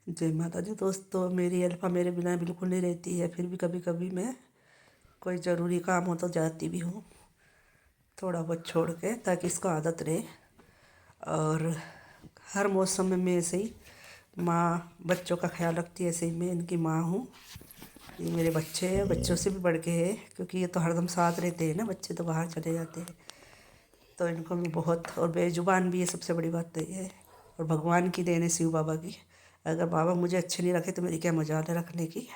जय माता दी दोस्तों। मेरी अल्फा मेरे बिना बिल्कुल नहीं रहती है, फिर भी कभी कभी मैं कोई ज़रूरी काम हो तो जाती भी हूँ, थोड़ा बहुत छोड़ के, ताकि इसको आदत रहे। और हर मौसम में मैं ऐसे ही माँ बच्चों का ख्याल रखती है, ऐसे ही मैं इनकी माँ हूँ। ये मेरे बच्चे हैं, बच्चों से भी बढ़ के है, क्योंकि ये तो हरदम साथ रहते हैं ना, बच्चे तो बाहर चले जाते हैं। तो इनको मैं बहुत, और बेजुबान भी है, सबसे बड़ी बात तो ये है। और भगवान की देन है, शिव बाबा की। अगर बाबा मुझे अच्छे नहीं रखे तो मेरी क्या मजाल है रखने की।